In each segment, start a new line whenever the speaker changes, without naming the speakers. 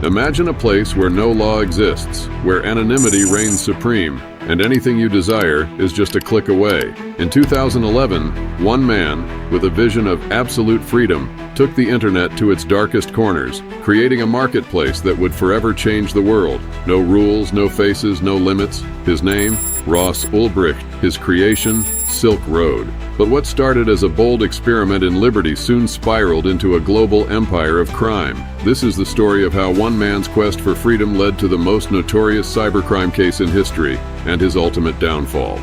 Imagine a place where no law exists, where anonymity reigns supreme, and anything you desire is just a click away. In 2011, one man, with a vision of absolute freedom, took the internet to its darkest corners, creating a marketplace that would forever change the world. No rules, no faces, no limits. His name, Ross Ulbricht. His creation, Silk Road. But what started as a bold experiment in liberty soon spiraled into a global empire of crime. This is the story of how one man's quest for freedom led to the most notorious cybercrime case in history, and his ultimate downfall.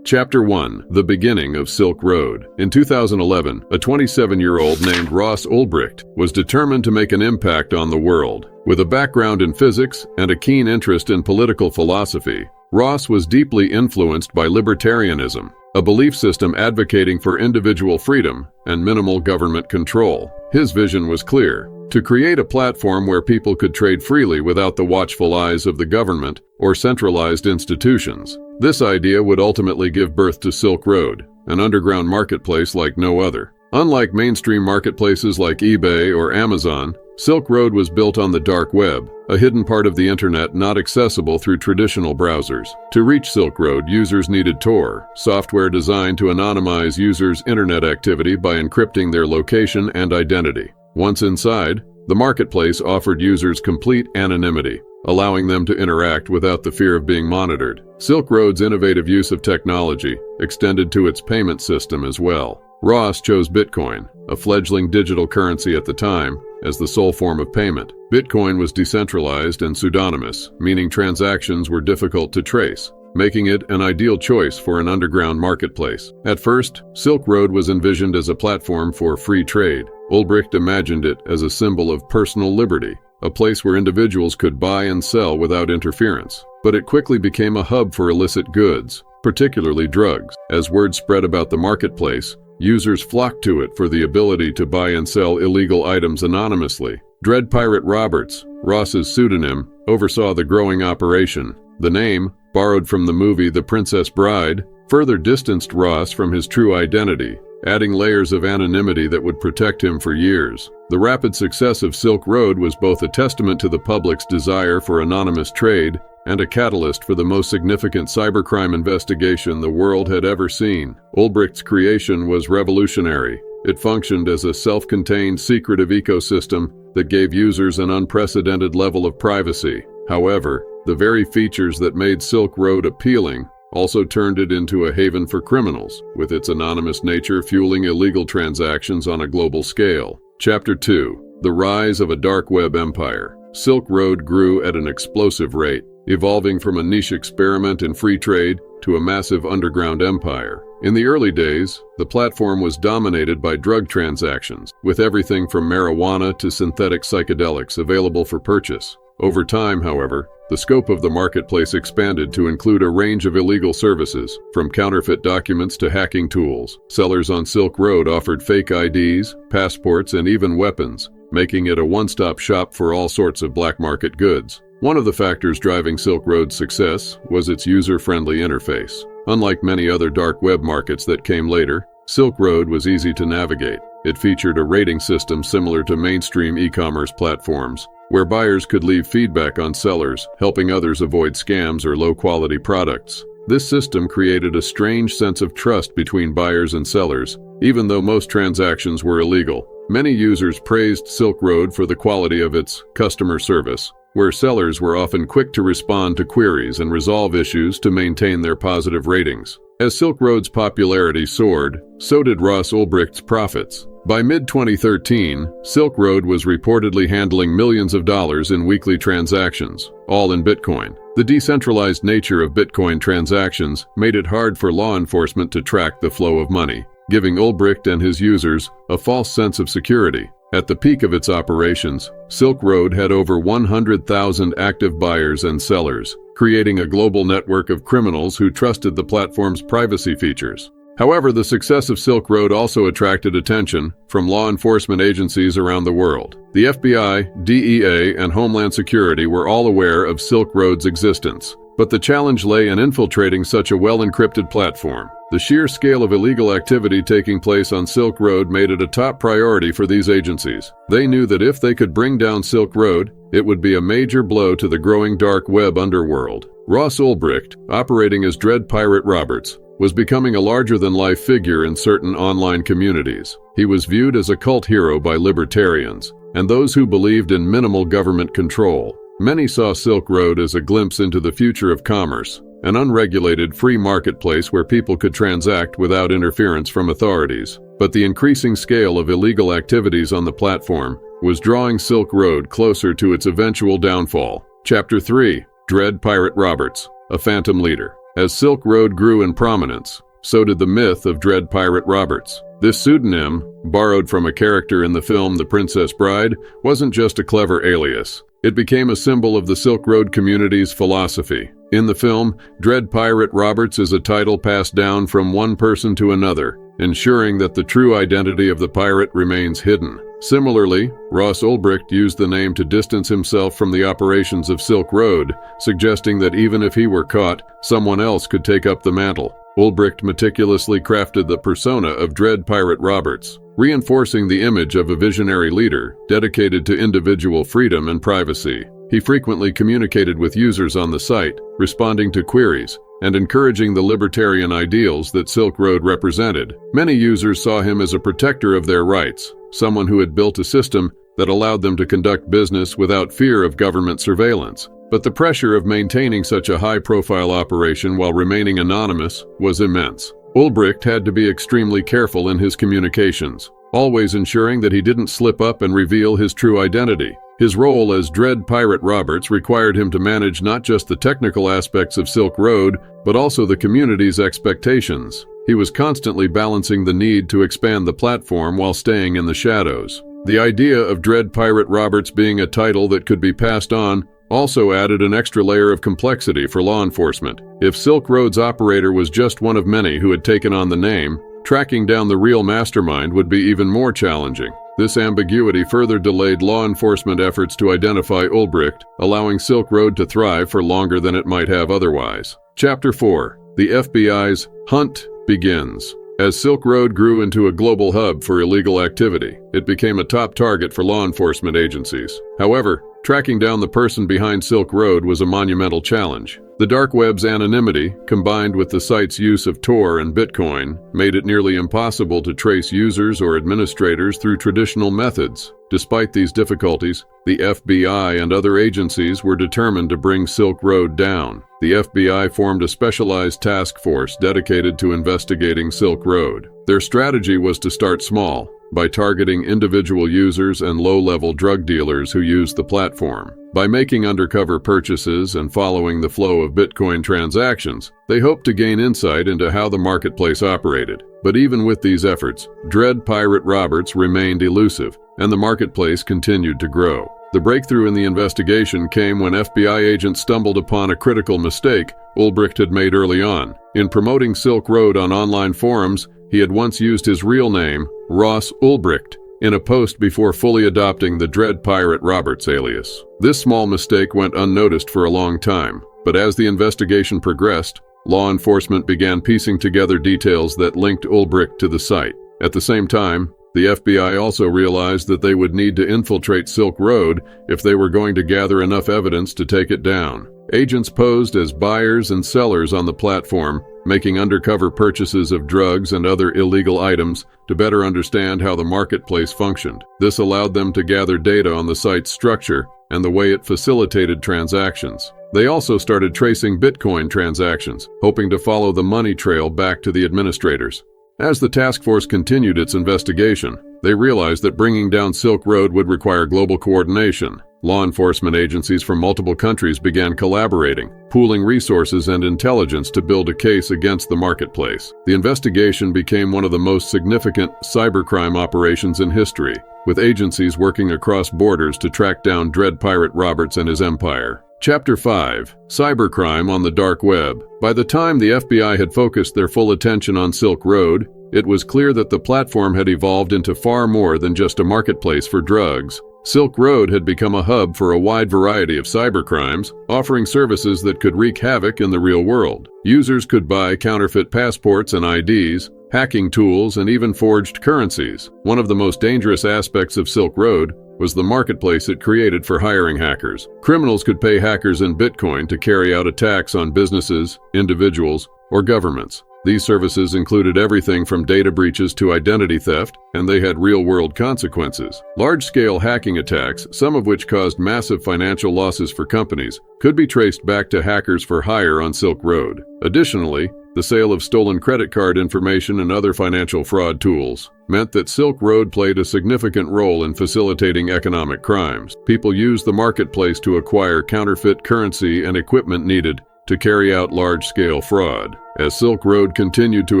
Chapter 1. The Beginning of Silk Road. In 2011, a 27-year-old named Ross Ulbricht was determined to make an impact on the world. With a background in physics and a keen interest in political philosophy, Ross was deeply influenced by libertarianism, a belief system advocating for individual freedom and minimal government control. His vision was clear: to create a platform where people could trade freely without the watchful eyes of the government or centralized institutions. This idea would ultimately give birth to Silk Road, an underground marketplace like no other. Unlike mainstream marketplaces like eBay or Amazon, Silk Road was built on the dark web, a hidden part of the internet not accessible through traditional browsers. To reach Silk Road, users needed Tor, software designed to anonymize users' internet activity by encrypting their location and identity. Once inside, the marketplace offered users complete anonymity, allowing them to interact without the fear of being monitored. Silk Road's innovative use of technology extended to its payment system as well. Ross chose Bitcoin, a fledgling digital currency at the time, as the sole form of payment. Bitcoin was decentralized and pseudonymous, meaning transactions were difficult to trace, making it an ideal choice for an underground marketplace. At first, Silk Road was envisioned as a platform for free trade. Ulbricht imagined it as a symbol of personal liberty, a place where individuals could buy and sell without interference. But it quickly became a hub for illicit goods, particularly drugs. As word spread about the marketplace, users flocked to it for the ability to buy and sell illegal items anonymously. Dread Pirate Roberts, Ross's pseudonym, oversaw the growing operation. The name, borrowed from the movie The Princess Bride, further distanced Ross from his true identity, adding layers of anonymity that would protect him for years. The rapid success of Silk Road was both a testament to the public's desire for anonymous trade and a catalyst for the most significant cybercrime investigation the world had ever seen. Ulbricht's creation was revolutionary. It functioned as a self-contained, secretive ecosystem that gave users an unprecedented level of privacy. However, the very features that made Silk Road appealing also turned it into a haven for criminals, with its anonymous nature fueling illegal transactions on a global scale. Chapter 2. The Rise of a Dark Web Empire. Silk Road grew at an explosive rate, evolving from a niche experiment in free trade to a massive underground empire. In the early days, the platform was dominated by drug transactions, with everything from marijuana to synthetic psychedelics available for purchase. Over time, however, the scope of the marketplace expanded to include a range of illegal services, from counterfeit documents to hacking tools. Sellers on Silk Road offered fake IDs, passports, and even weapons, making it a one-stop shop for all sorts of black market goods. One of the factors driving Silk Road's success was its user-friendly interface. Unlike many other dark web markets that came later, Silk Road was easy to navigate. It featured a rating system similar to mainstream e-commerce platforms, where buyers could leave feedback on sellers, helping others avoid scams or low-quality products. This system created a strange sense of trust between buyers and sellers, even though most transactions were illegal. Many users praised Silk Road for the quality of its customer service, where sellers were often quick to respond to queries and resolve issues to maintain their positive ratings. As Silk Road's popularity soared, so did Ross Ulbricht's profits. By mid-2013, Silk Road was reportedly handling millions of dollars in weekly transactions, all in Bitcoin. The decentralized nature of Bitcoin transactions made it hard for law enforcement to track the flow of money, giving Ulbricht and his users a false sense of security. At the peak of its operations, Silk Road had over 100,000 active buyers and sellers, creating a global network of criminals who trusted the platform's privacy features. However, the success of Silk Road also attracted attention from law enforcement agencies around the world. The FBI, DEA, and Homeland Security were all aware of Silk Road's existence, but the challenge lay in infiltrating such a well-encrypted platform. The sheer scale of illegal activity taking place on Silk Road made it a top priority for these agencies. They knew that if they could bring down Silk Road, it would be a major blow to the growing dark web underworld. Ross Ulbricht, operating as Dread Pirate Roberts, was becoming a larger-than-life figure in certain online communities. He was viewed as a cult hero by libertarians and those who believed in minimal government control. Many saw Silk Road as a glimpse into the future of commerce, an unregulated free marketplace where people could transact without interference from authorities. But the increasing scale of illegal activities on the platform was drawing Silk Road closer to its eventual downfall. Chapter 3. Dread Pirate Roberts, a phantom leader. As Silk Road grew in prominence, so did the myth of Dread Pirate Roberts. This pseudonym, borrowed from a character in the film The Princess Bride, wasn't just a clever alias. It became a symbol of the Silk Road community's philosophy. In the film, Dread Pirate Roberts is a title passed down from one person to another, ensuring that the true identity of the pirate remains hidden. Similarly, Ross Ulbricht used the name to distance himself from the operations of Silk Road, suggesting that even if he were caught, someone else could take up the mantle. Ulbricht meticulously crafted the persona of Dread Pirate Roberts, reinforcing the image of a visionary leader dedicated to individual freedom and privacy. He frequently communicated with users on the site, responding to queries, and encouraging the libertarian ideals that Silk Road represented. Many users saw him as a protector of their rights, someone who had built a system that allowed them to conduct business without fear of government surveillance. But the pressure of maintaining such a high-profile operation while remaining anonymous was immense. Ulbricht had to be extremely careful in his communications, always ensuring that he didn't slip up and reveal his true identity. His role as Dread Pirate Roberts required him to manage not just the technical aspects of Silk Road, but also the community's expectations. He was constantly balancing the need to expand the platform while staying in the shadows. The idea of Dread Pirate Roberts being a title that could be passed on also added an extra layer of complexity for law enforcement. If Silk Road's operator was just one of many who had taken on the name, tracking down the real mastermind would be even more challenging. This ambiguity further delayed law enforcement efforts to identify Ulbricht, allowing Silk Road to thrive for longer than it might have otherwise. Chapter 4. The FBI's hunt begins. As Silk Road grew into a global hub for illegal activity, it became a top target for law enforcement agencies. However, tracking down the person behind Silk Road was a monumental challenge. The dark web's anonymity, combined with the site's use of Tor and Bitcoin, made it nearly impossible to trace users or administrators through traditional methods. Despite these difficulties, the FBI and other agencies were determined to bring Silk Road down. The FBI formed a specialized task force dedicated to investigating Silk Road. Their strategy was to start small, by targeting individual users and low-level drug dealers who used the platform. By making undercover purchases and following the flow of Bitcoin transactions, they hoped to gain insight into how the marketplace operated. But even with these efforts, Dread Pirate Roberts remained elusive, and the marketplace continued to grow. The breakthrough in the investigation came when FBI agents stumbled upon a critical mistake Ulbricht had made early on. In promoting Silk Road on online forums, he had once used his real name, Ross Ulbricht, in a post before fully adopting the Dread Pirate Roberts alias. This small mistake went unnoticed for a long time, but as the investigation progressed, law enforcement began piecing together details that linked Ulbricht to the site. At the same time, the FBI also realized that they would need to infiltrate Silk Road if they were going to gather enough evidence to take it down. Agents posed as buyers and sellers on the platform, making undercover purchases of drugs and other illegal items to better understand how the marketplace functioned. This allowed them to gather data on the site's structure and the way it facilitated transactions. They also started tracing Bitcoin transactions, hoping to follow the money trail back to the administrators. As the task force continued its investigation, they realized that bringing down Silk Road would require global coordination. Law enforcement agencies from multiple countries began collaborating, pooling resources and intelligence to build a case against the marketplace. The investigation became one of the most significant cybercrime operations in history, with agencies working across borders to track down Dread Pirate Roberts and his empire. Chapter 5. Cybercrime on the Dark Web. By the time the FBI had focused their full attention on Silk Road, it was clear that the platform had evolved into far more than just a marketplace for drugs. Silk Road had become a hub for a wide variety of cybercrimes, offering services that could wreak havoc in the real world. Users could buy counterfeit passports and IDs, hacking tools, and even forged currencies. One of the most dangerous aspects of Silk Road was the marketplace it created for hiring hackers. Criminals could pay hackers in Bitcoin to carry out attacks on businesses, individuals, or governments. These services included everything from data breaches to identity theft, and they had real-world consequences. Large-scale hacking attacks, some of which caused massive financial losses for companies, could be traced back to hackers for hire on Silk Road. Additionally, the sale of stolen credit card information and other financial fraud tools meant that Silk Road played a significant role in facilitating economic crimes. People used the marketplace to acquire counterfeit currency and equipment needed to carry out large-scale fraud. As Silk Road continued to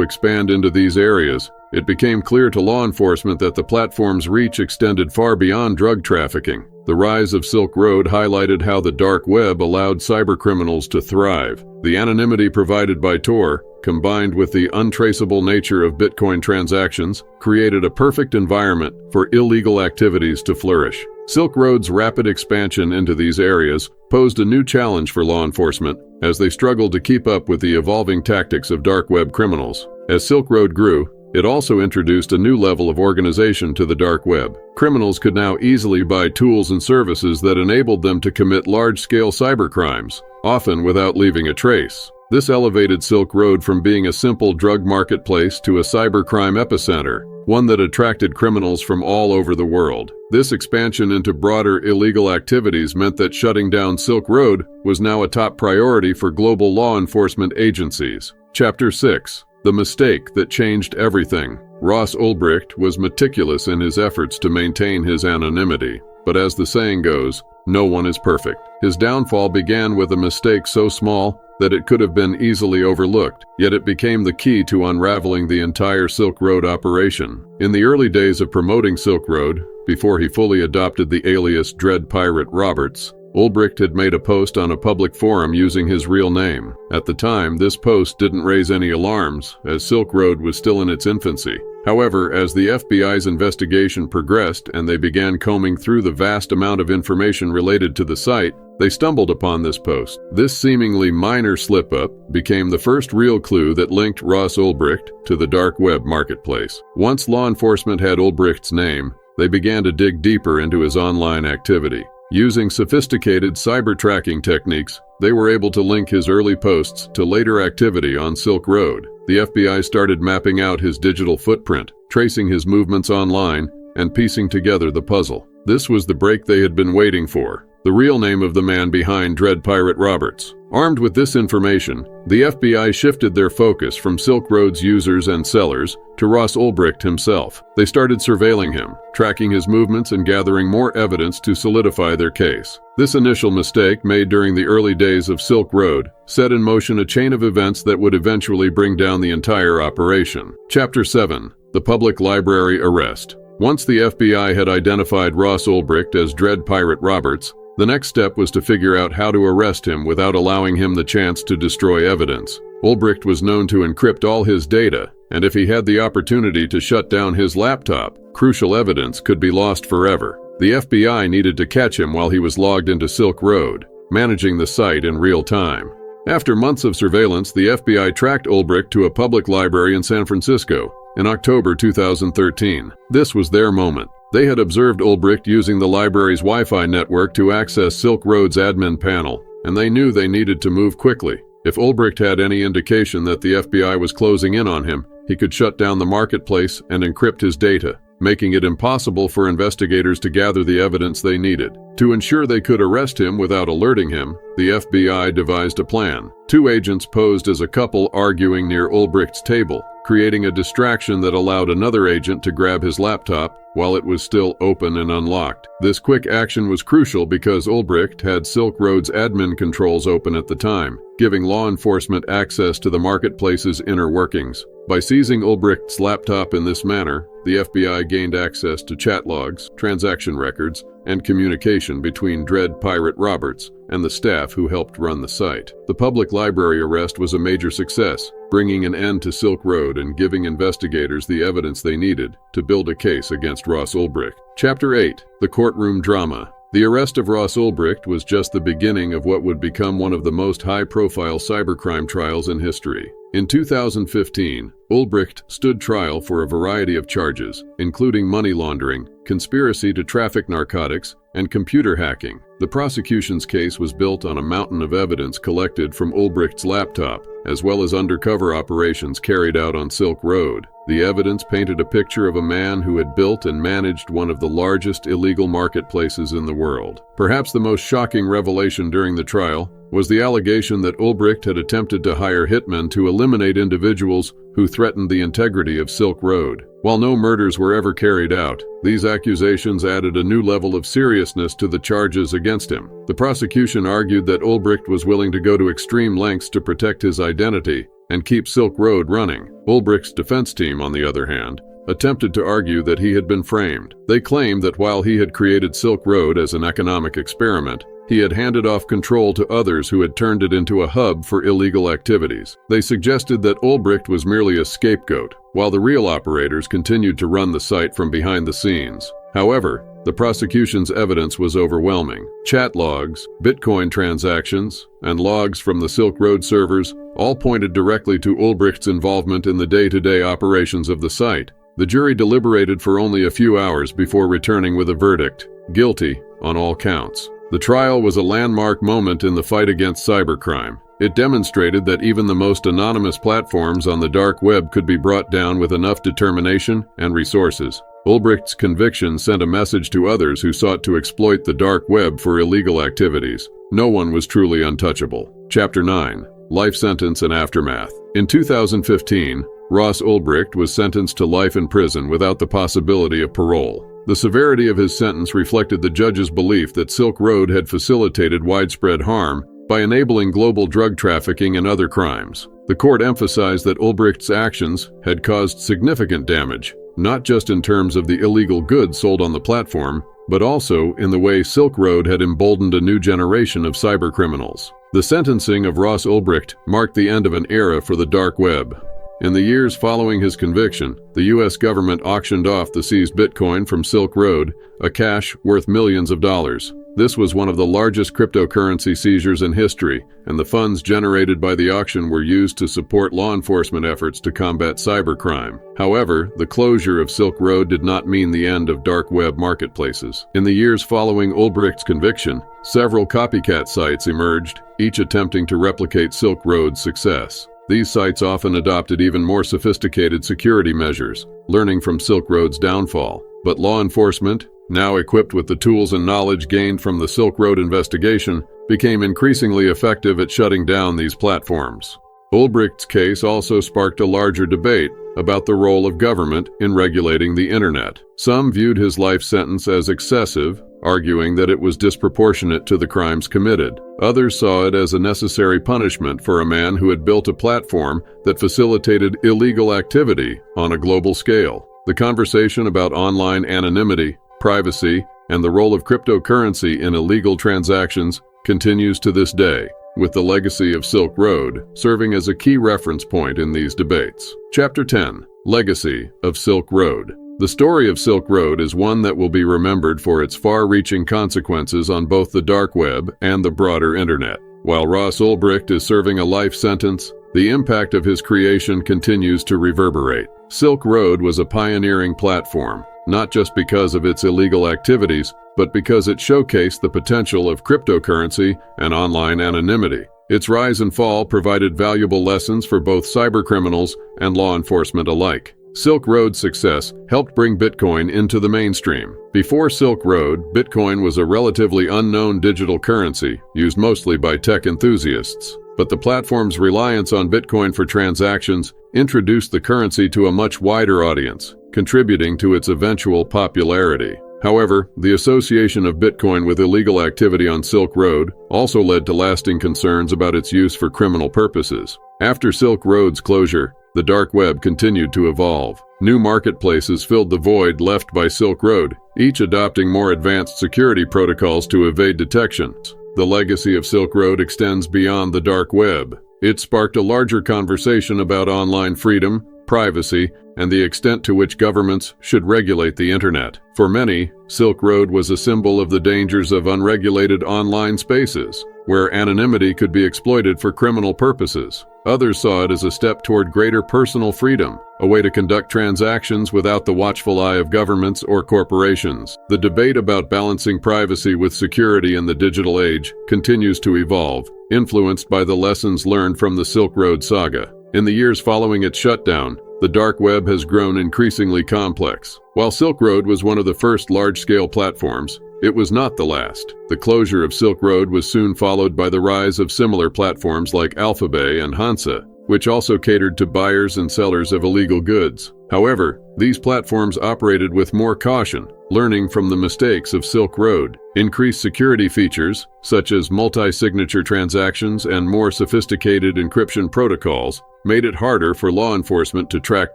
expand into these areas, it became clear to law enforcement that the platform's reach extended far beyond drug trafficking. The rise of Silk Road highlighted how the dark web allowed cybercriminals to thrive. The anonymity provided by Tor, combined with the untraceable nature of Bitcoin transactions, created a perfect environment for illegal activities to flourish. Silk Road's rapid expansion into these areas posed a new challenge for law enforcement as they struggled to keep up with the evolving tactics of dark web criminals. As Silk Road grew, it also introduced a new level of organization to the dark web. Criminals could now easily buy tools and services that enabled them to commit large-scale cybercrimes, often without leaving a trace. This elevated Silk Road from being a simple drug marketplace to a cybercrime epicenter, one that attracted criminals from all over the world. This expansion into broader illegal activities meant that shutting down Silk Road was now a top priority for global law enforcement agencies. Chapter 6. The Mistake That Changed Everything. Ross Ulbricht was meticulous in his efforts to maintain his anonymity, but as the saying goes, no one is perfect. His downfall began with a mistake so small that it could have been easily overlooked, yet it became the key to unraveling the entire Silk Road operation. In the early days of promoting Silk Road, before he fully adopted the alias Dread Pirate Roberts, Ulbricht had made a post on a public forum using his real name. At the time, this post didn't raise any alarms, as Silk Road was still in its infancy. However, as the FBI's investigation progressed and they began combing through the vast amount of information related to the site, they stumbled upon this post. This seemingly minor slip-up became the first real clue that linked Ross Ulbricht to the dark web marketplace. Once law enforcement had Ulbricht's name, they began to dig deeper into his online activity. Using sophisticated cyber tracking techniques, they were able to link his early posts to later activity on Silk Road. The FBI started mapping out his digital footprint, tracing his movements online, and piecing together the puzzle. This was the break they had been waiting for, the real name of the man behind Dread Pirate Roberts. Armed with this information, the FBI shifted their focus from Silk Road's users and sellers to Ross Ulbricht himself. They started surveilling him, tracking his movements and gathering more evidence to solidify their case. This initial mistake, made during the early days of Silk Road, set in motion a chain of events that would eventually bring down the entire operation. Chapter 7. The Public Library Arrest. Once the FBI had identified Ross Ulbricht as Dread Pirate Roberts, the next step was to figure out how to arrest him without allowing him the chance to destroy evidence. Ulbricht was known to encrypt all his data, and if he had the opportunity to shut down his laptop, crucial evidence could be lost forever. The FBI needed to catch him while he was logged into Silk Road, managing the site in real time. After months of surveillance, the FBI tracked Ulbricht to a public library in San Francisco in October 2013. This was their moment. They had observed Ulbricht using the library's Wi-Fi network to access Silk Road's admin panel, and they knew they needed to move quickly. If Ulbricht had any indication that the FBI was closing in on him, he could shut down the marketplace and encrypt his data, making it impossible for investigators to gather the evidence they needed. To ensure they could arrest him without alerting him, the FBI devised a plan. Two agents posed as a couple arguing near Ulbricht's table, creating a distraction that allowed another agent to grab his laptop while it was still open and unlocked. This quick action was crucial because Ulbricht had Silk Road's admin controls open at the time, giving law enforcement access to the marketplace's inner workings. By seizing Ulbricht's laptop in this manner, the FBI gained access to chat logs, transaction records, and communication between Dread Pirate Roberts and the staff who helped run the site. The public library arrest was a major success, bringing an end to Silk Road and giving investigators the evidence they needed to build a case against Ross Ulbricht. Chapter 8. The Courtroom Drama. The arrest of Ross Ulbricht was just the beginning of what would become one of the most high-profile cybercrime trials in history. In 2015, Ulbricht stood trial for a variety of charges, including money laundering, conspiracy to traffic narcotics, and computer hacking. The prosecution's case was built on a mountain of evidence collected from Ulbricht's laptop, as well as undercover operations carried out on Silk Road. The evidence painted a picture of a man who had built and managed one of the largest illegal marketplaces in the world. Perhaps the most shocking revelation during the trial was the allegation that Ulbricht had attempted to hire hitmen to eliminate individuals who threatened the integrity of Silk Road. While no murders were ever carried out, these accusations added a new level of seriousness to the charges against him. The prosecution argued that Ulbricht was willing to go to extreme lengths to protect his identity and keep Silk Road running. Ulbricht's defense team, on the other hand, attempted to argue that he had been framed. They claimed that while he had created Silk Road as an economic experiment, he had handed off control to others who had turned it into a hub for illegal activities. They suggested that Ulbricht was merely a scapegoat, while the real operators continued to run the site from behind the scenes. However, the prosecution's evidence was overwhelming. Chat logs, Bitcoin transactions, and logs from the Silk Road servers all pointed directly to Ulbricht's involvement in the day-to-day operations of the site. The jury deliberated for only a few hours before returning with a verdict: guilty on all counts. The trial was a landmark moment in the fight against cybercrime. It demonstrated that even the most anonymous platforms on the dark web could be brought down with enough determination and resources. Ulbricht's conviction sent a message to others who sought to exploit the dark web for illegal activities. No one was truly untouchable. Chapter 9. Life Sentence and Aftermath. In 2015, Ross Ulbricht was sentenced to life in prison without the possibility of parole. The severity of his sentence reflected the judge's belief that Silk Road had facilitated widespread harm by enabling global drug trafficking and other crimes. The court emphasized that Ulbricht's actions had caused significant damage, not just in terms of the illegal goods sold on the platform, but also in the way Silk Road had emboldened a new generation of cybercriminals. The sentencing of Ross Ulbricht marked the end of an era for the dark web. In the years following his conviction, the U.S. government auctioned off the seized Bitcoin from Silk Road, a cache worth millions of dollars. This was one of the largest cryptocurrency seizures in history, and the funds generated by the auction were used to support law enforcement efforts to combat cybercrime. However, the closure of Silk Road did not mean the end of dark web marketplaces. In the years following Ulbricht's conviction, several copycat sites emerged, each attempting to replicate Silk Road's success. These sites often adopted even more sophisticated security measures, learning from Silk Road's downfall. But law enforcement, now equipped with the tools and knowledge gained from the Silk Road investigation, became increasingly effective at shutting down these platforms. Ulbricht's case also sparked a larger debate about the role of government in regulating the internet. Some viewed his life sentence as excessive, arguing that it was disproportionate to the crimes committed. Others saw it as a necessary punishment for a man who had built a platform that facilitated illegal activity on a global scale. The conversation about online anonymity, privacy, and the role of cryptocurrency in illegal transactions continues to this day, with the legacy of Silk Road serving as a key reference point in these debates. Chapter 10. Legacy of Silk Road. The story of Silk Road is one that will be remembered for its far-reaching consequences on both the dark web and the broader internet. While Ross Ulbricht is serving a life sentence, the impact of his creation continues to reverberate. Silk Road was a pioneering platform, not just because of its illegal activities, but because it showcased the potential of cryptocurrency and online anonymity. Its rise and fall provided valuable lessons for both cybercriminals and law enforcement alike. Silk Road's success helped bring Bitcoin into the mainstream. Before Silk Road, Bitcoin was a relatively unknown digital currency, used mostly by tech enthusiasts. But the platform's reliance on Bitcoin for transactions introduced the currency to a much wider audience, contributing to its eventual popularity. However, the association of Bitcoin with illegal activity on Silk Road also led to lasting concerns about its use for criminal purposes. After Silk Road's closure, the dark web continued to evolve. New marketplaces filled the void left by Silk Road, each adopting more advanced security protocols to evade detection. The legacy of Silk Road extends beyond the dark web. It sparked a larger conversation about online freedom, privacy, and the extent to which governments should regulate the internet. For many, Silk Road was a symbol of the dangers of unregulated online spaces, where anonymity could be exploited for criminal purposes. Others saw it as a step toward greater personal freedom, a way to conduct transactions without the watchful eye of governments or corporations. The debate about balancing privacy with security in the digital age continues to evolve, influenced by the lessons learned from the Silk Road saga. In the years following its shutdown, the dark web has grown increasingly complex. While Silk Road was one of the first large-scale platforms, it was not the last. The closure of Silk Road was soon followed by the rise of similar platforms like Alphabet and Hansa, which also catered to buyers and sellers of illegal goods. However, these platforms operated with more caution, learning from the mistakes of Silk Road. Increased security features, such as multi-signature transactions and more sophisticated encryption protocols, made it harder for law enforcement to track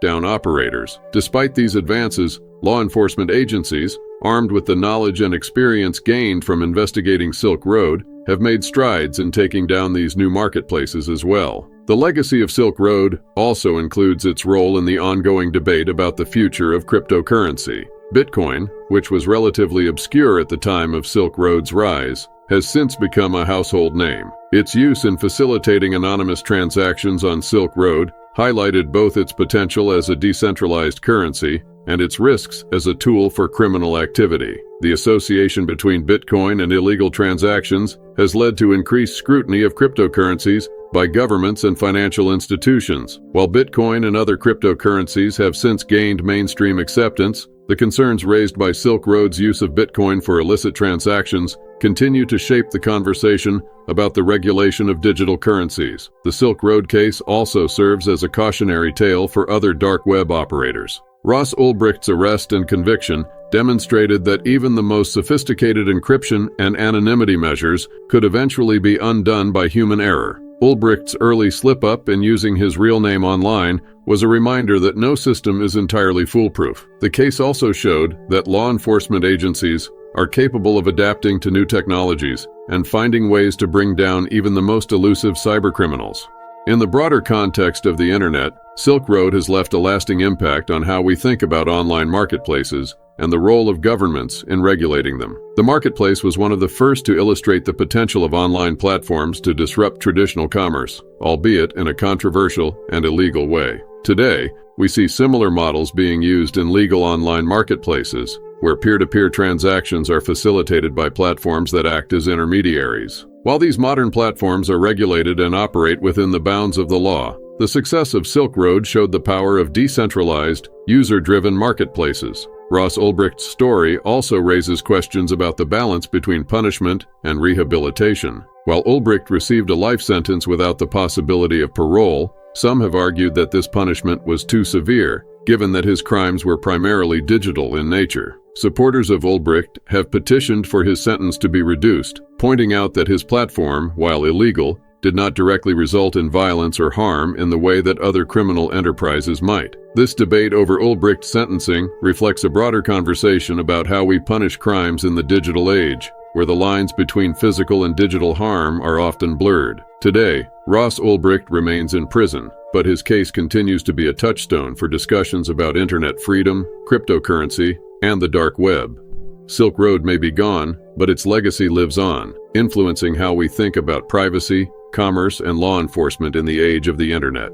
down operators. Despite these advances, law enforcement agencies, armed with the knowledge and experience gained from investigating Silk Road, have made strides in taking down these new marketplaces as well. The legacy of Silk Road also includes its role in the ongoing debate about the future of cryptocurrency. Bitcoin, which was relatively obscure at the time of Silk Road's rise, has since become a household name. Its use in facilitating anonymous transactions on Silk Road highlighted both its potential as a decentralized currency and its risks as a tool for criminal activity. The association between Bitcoin and illegal transactions has led to increased scrutiny of cryptocurrencies by governments and financial institutions. While Bitcoin and other cryptocurrencies have since gained mainstream acceptance, the concerns raised by Silk Road's use of Bitcoin for illicit transactions continue to shape the conversation about the regulation of digital currencies. The Silk Road case also serves as a cautionary tale for other dark web operators. Ross Ulbricht's arrest and conviction demonstrated that even the most sophisticated encryption and anonymity measures could eventually be undone by human error. Ulbricht's early slip-up in using his real name online was a reminder that no system is entirely foolproof. The case also showed that law enforcement agencies are capable of adapting to new technologies and finding ways to bring down even the most elusive cybercriminals. In the broader context of the internet, Silk Road has left a lasting impact on how we think about online marketplaces and the role of governments in regulating them. The marketplace was one of the first to illustrate the potential of online platforms to disrupt traditional commerce, albeit in a controversial and illegal way. Today, we see similar models being used in legal online marketplaces, where peer-to-peer transactions are facilitated by platforms that act as intermediaries. While these modern platforms are regulated and operate within the bounds of the law, the success of Silk Road showed the power of decentralized, user-driven marketplaces. Ross Ulbricht's story also raises questions about the balance between punishment and rehabilitation. While Ulbricht received a life sentence without the possibility of parole, some have argued that this punishment was too severe, given that his crimes were primarily digital in nature. Supporters of Ulbricht have petitioned for his sentence to be reduced, pointing out that his platform, while illegal, did not directly result in violence or harm in the way that other criminal enterprises might. This debate over Ulbricht's sentencing reflects a broader conversation about how we punish crimes in the digital age, where the lines between physical and digital harm are often blurred. Today, Ross Ulbricht remains in prison, but his case continues to be a touchstone for discussions about internet freedom, cryptocurrency, and the dark web. Silk Road may be gone, but its legacy lives on, influencing how we think about privacy, commerce, and law enforcement in the age of the internet.